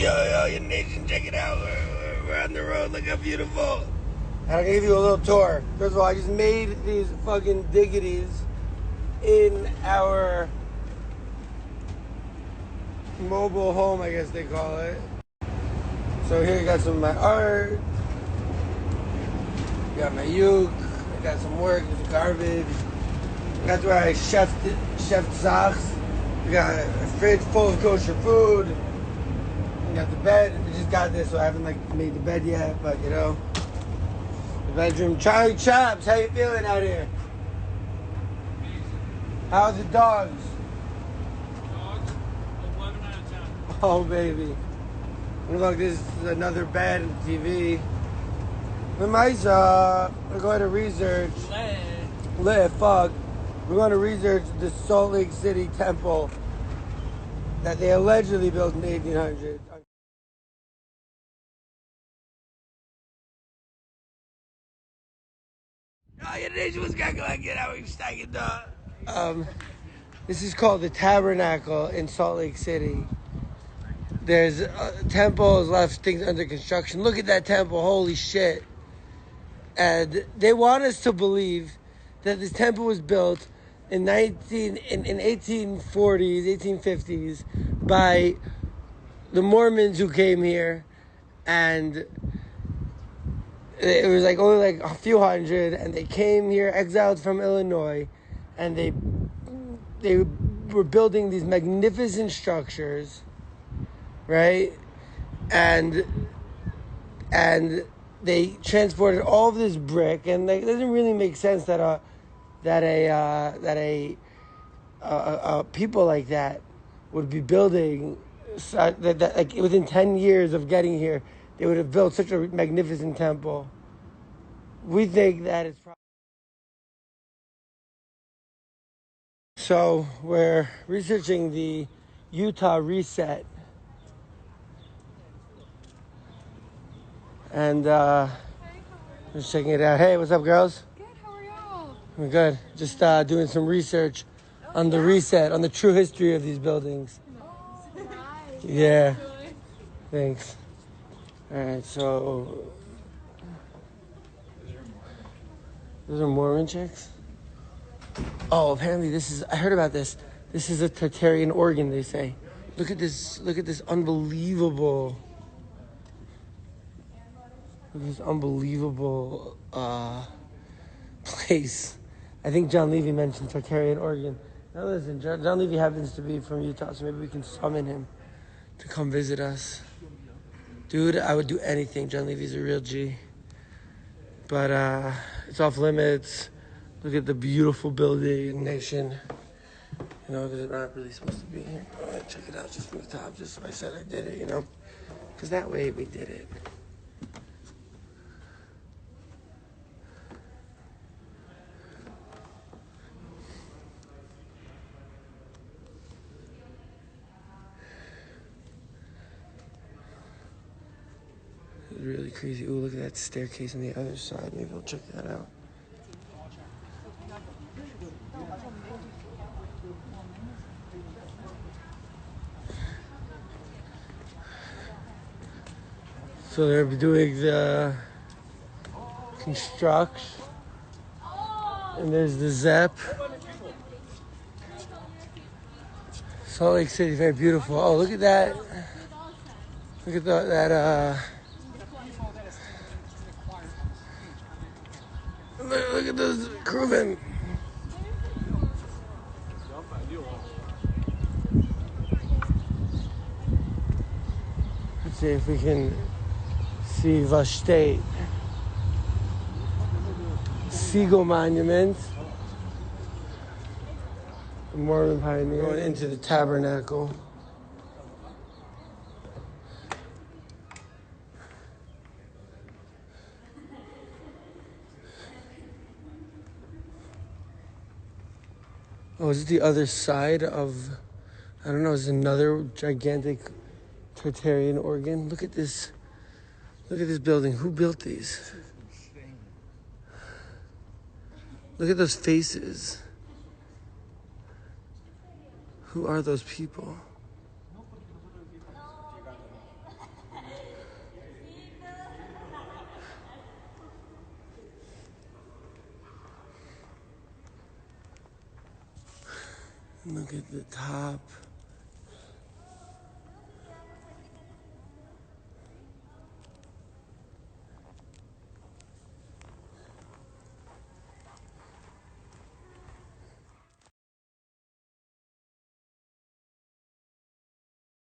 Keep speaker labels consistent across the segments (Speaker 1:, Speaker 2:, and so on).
Speaker 1: yo, your nation, check it out. We're on the road. Look how beautiful. And I'm gonna give you a little tour. First of all, I just made these fucking diggities in our mobile home, I guess they call it. So here you got some of my art. Got my uke. I got some work. There's garbage. That's where I chefed socks. We got a fridge full of kosher food. We got the bed. We just got this, so I haven't made the bed yet. But you know, the bedroom. Charlie Chops, how you feeling out here? How's the dogs?
Speaker 2: Dogs, 11 out of 10.
Speaker 1: Oh baby. Look, this is another bed and TV. We're going to research. Fuck. We're going to research the Salt Lake City temple that they allegedly built in the 1800s. This is called the Tabernacle in Salt Lake City. There's temples, a lot of things under construction. Look at that temple, holy shit. And they want us to believe that this temple was built in 1840s, 1850s by the Mormons who came here, and it was only a few hundred, and they came here exiled from Illinois, and they were building these magnificent structures, right? And they transported all of this brick, and it doesn't really make sense that a people like that would be building that within 10 years of getting here, they would have built such a magnificent temple. We think that it's so we're researching the Utah reset. And just checking it out. Hey, what's up, girls?
Speaker 3: Good, how are y'all?
Speaker 1: We're good. Just doing some research on the reset, on the true history of these buildings.
Speaker 3: Oh, nice.
Speaker 1: Yeah. Thanks. All right, so those are Mormon chicks? Oh, apparently I heard about this. This is a Tartarian organ, they say. Look at this unbelievable... This unbelievable place. I think John Levy mentioned Tartarian organ. Now listen, John Levy happens to be from Utah, so maybe we can summon him to come visit us. Dude, I would do anything. John Levy's a real G. But it's off limits. Look at the beautiful building, nation. You know, because I'm not really supposed to be here. All right, check it out just from the top, just so I said I did it, you know. Because that way we did it. Really crazy. Ooh, look at that staircase on the other side. Maybe we'll check that out. So they're doing the construction. And there's the ZEP. Salt Lake City, very beautiful. Oh, look at that. Look at that. Look at those crewmen. Let's see if we can see the shteig. Siegel Monument. The Mormon pioneer. Going into the tabernacle. Oh, is it the other side of, I don't know, is another gigantic Tartarian organ? Look at this. Look at this building. Who built these? Look at those faces. Who are those people? Look at the top.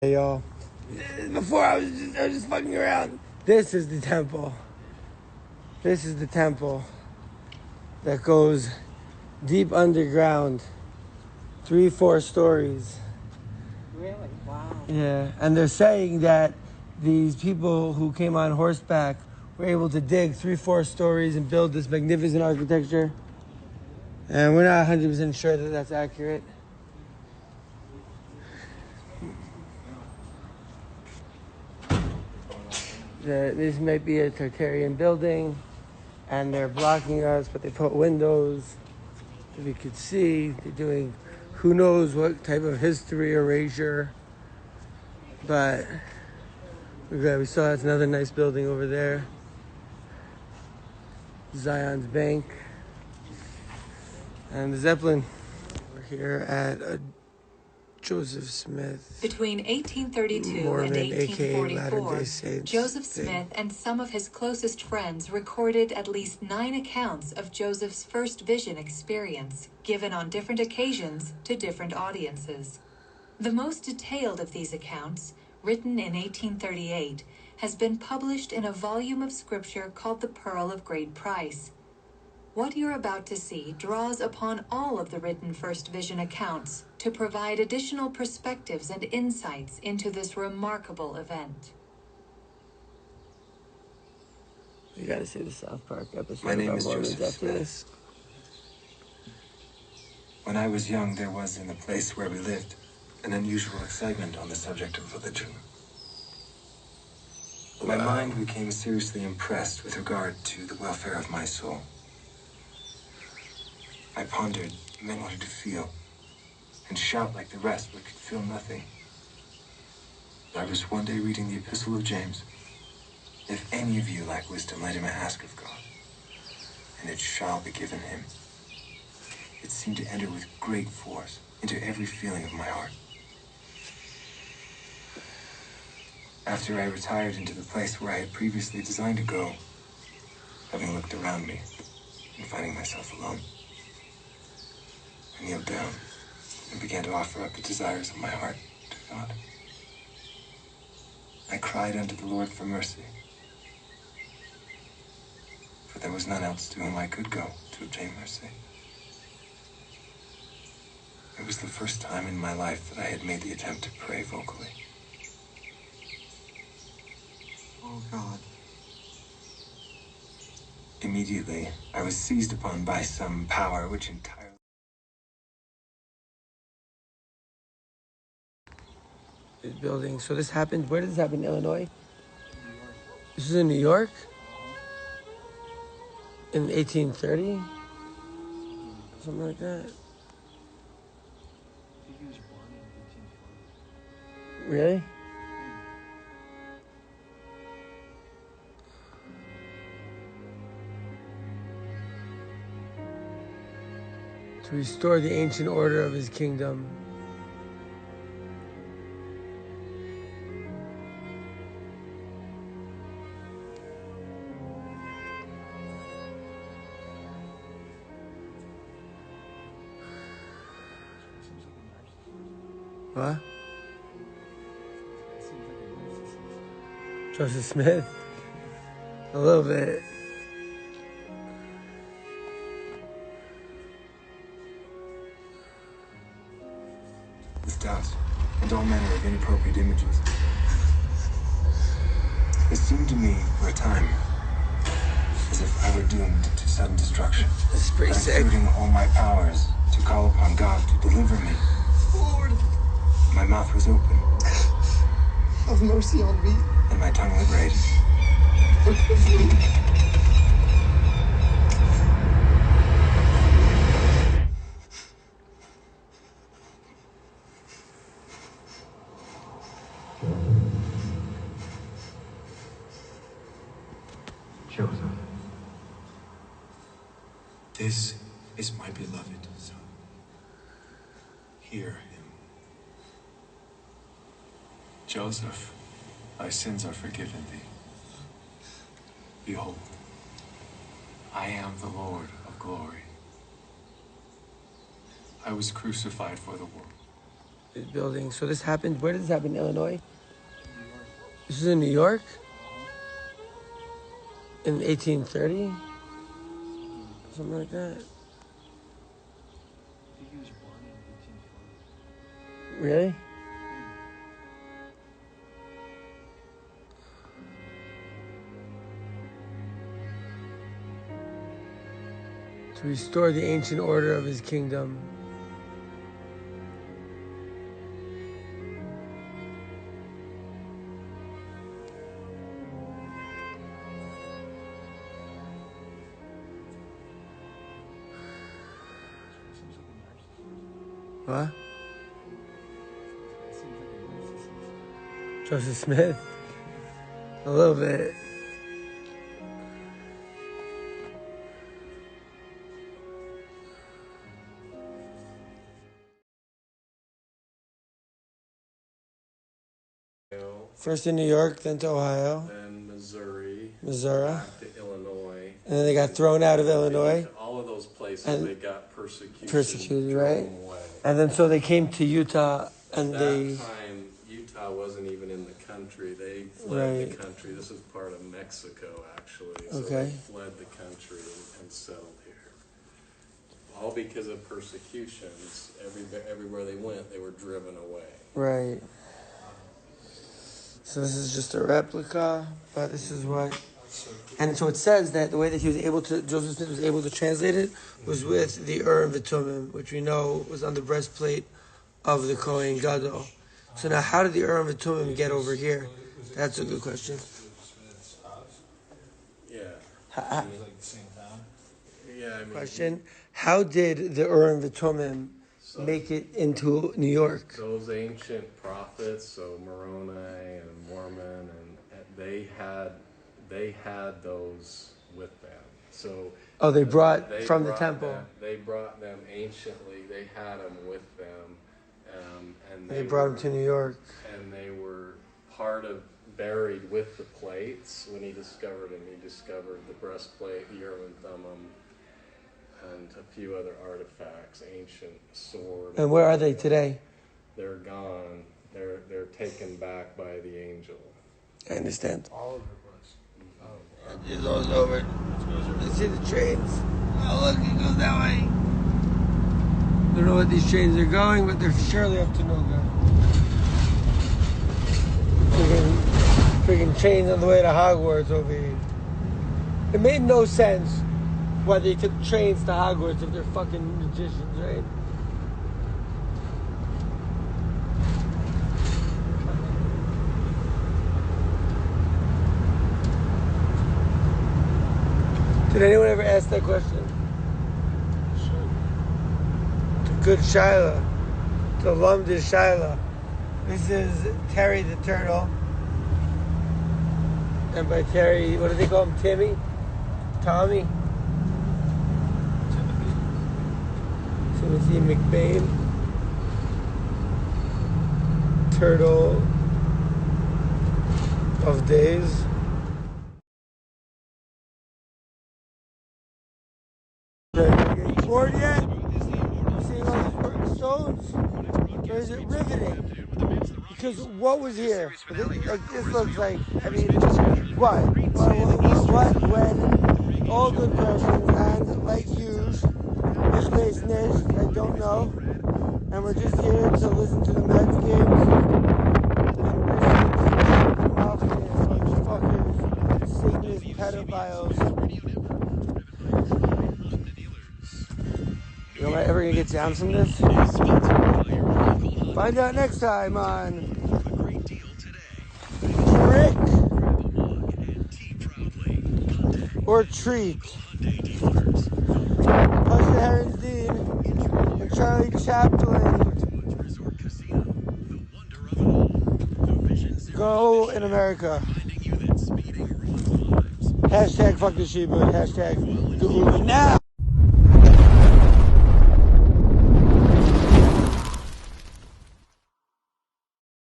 Speaker 1: Hey y'all. Before I was just fucking around. This is the temple. This is the temple that goes deep underground. 3-4 stories.
Speaker 4: Really? Wow.
Speaker 1: Yeah, and they're saying that these people who came on horseback were able to dig 3-4 stories and build this magnificent architecture. And we're not 100% sure that that's accurate. This might be a Tartarian building, and they're blocking us, but they put windows that we could see. They're doing who knows what type of history erasure. But we saw that's another nice building over there. Zion's Bank. And the Zeppelin. We're here at Joseph Smith.
Speaker 5: Between 1832
Speaker 1: Mormon,
Speaker 5: and 1844,
Speaker 1: Latter-day Saints
Speaker 5: Joseph
Speaker 1: thing.
Speaker 5: Smith and some of his closest friends recorded at least 9 accounts of Joseph's first vision experience, given on different occasions to different audiences. The most detailed of these accounts, written in 1838, has been published in a volume of scripture called The Pearl of Great Price. What you're about to see draws upon all of the written first vision accounts to provide additional perspectives and insights into this remarkable event.
Speaker 1: You gotta see the South Park episode.
Speaker 6: My name
Speaker 1: about
Speaker 6: is
Speaker 1: Mormons
Speaker 6: Joseph
Speaker 1: after
Speaker 6: Smith.
Speaker 1: this.
Speaker 6: When I was young, there was in the place where we lived an unusual excitement on the subject of religion. My mind became seriously impressed with regard to the welfare of my soul. I pondered men wanted to feel and shout like the rest, but could feel nothing. I was one day reading the Epistle of James. If any of you lack wisdom, let him ask of God, and it shall be given him. It seemed to enter with great force into every feeling of my heart. After I retired into the place where I had previously designed to go, having looked around me and finding myself alone, I kneeled down and began to offer up the desires of my heart to God. I cried unto the Lord for mercy, for there was none else to whom I could go to obtain mercy. It was the first time in my life that I had made the attempt to pray vocally.
Speaker 4: Oh, God.
Speaker 6: Immediately, I was seized upon by some power which entirely...
Speaker 1: This building. So this happened. Where did this happen? In Illinois? This is in New York? In 1830? Something like that.
Speaker 2: He was born in 1840.
Speaker 1: Really? To restore the ancient order of his kingdom. What? Joseph Smith? A little bit.
Speaker 6: with doubts and all manner of inappropriate images. It seemed to me, for a time, as if I were doomed to sudden destruction.
Speaker 1: This is pretty sick.
Speaker 6: Exerting all my powers to call upon God to deliver me.
Speaker 4: Lord,
Speaker 6: My mouth was open,
Speaker 4: have mercy on me.
Speaker 6: and my tongue liberated.
Speaker 4: Forgive me.
Speaker 6: Joseph. This is my beloved son. hear him. Joseph, thy sins are forgiven thee. Behold, I am the Lord of glory. I was crucified for the world.
Speaker 1: This building. So this happened. Where did this happen? In Illinois? This is in New York? In 1830? Something like that. Really? To restore the ancient order of his kingdom. What? Joseph Smith? A little bit. First in New York, then to Ohio.
Speaker 7: Then Missouri.
Speaker 1: Back
Speaker 7: to Illinois.
Speaker 1: And then they got thrown out of Illinois.
Speaker 7: All of those places
Speaker 1: and
Speaker 7: they got persecuted.
Speaker 1: Right? And then so they came to Utah and
Speaker 7: At
Speaker 1: they...
Speaker 7: that time, Utah wasn't even in the country. They fled the country. This is part of Mexico, actually. So they fled the country and settled here. All because of persecutions. Everywhere they went, they were driven away.
Speaker 1: Right. So this is just a replica, but this is what... And so it says that the way that Joseph Smith was able to translate it was with the Urim V'Tumim, which we know was on the breastplate of the Kohen Gadol. So now how did the Urim V'Tumim get over here? That's a good question.
Speaker 7: Yeah.
Speaker 1: Question, how did the Urim V'Tumim make it into New York?
Speaker 7: Those ancient prophets, so Moroni and Mormon, and they had those with them. So
Speaker 1: they brought from the temple.
Speaker 7: They brought them anciently. They had them with them, and
Speaker 1: they brought them to New York.
Speaker 7: And they were buried with the plates. When he discovered them, he discovered the breastplate, the Urim and Thummim, and a few other artifacts, ancient sword.
Speaker 1: And where are they today?
Speaker 7: They're gone. They're taken back by the angel.
Speaker 1: I understand.
Speaker 2: All over the place.
Speaker 1: It goes over. You see the trains. Oh, look, it goes that way. Don't know what these trains are going, but they're surely up to no good. Freaking trains on the way to Hogwarts over here. It made no sense why they took trains to Hogwarts if they're fucking magicians, right? Did anyone ever ask that question? To Good Shiloh. To Lumdish Shiloh. This is Terry the Turtle. And by Terry, what do they call him? Timmy? Tommy? Timothy McBain. Turtle of Days. Bored yet? Seeing all these stones? Or is it riveting? Because what was here? This looks like, I mean, what? When all good questions and like yous, this place niche, I don't know. And we're just here to listen to the Mets games. And motherfuckers, Satanist pedophiles. Am I ever going to get down from this? Find out next time on Trick or Treat. Pashut Herenstein and Charlie Chaplin. Go in America. Hashtag fuck the Sheba. Hashtag the Uber now.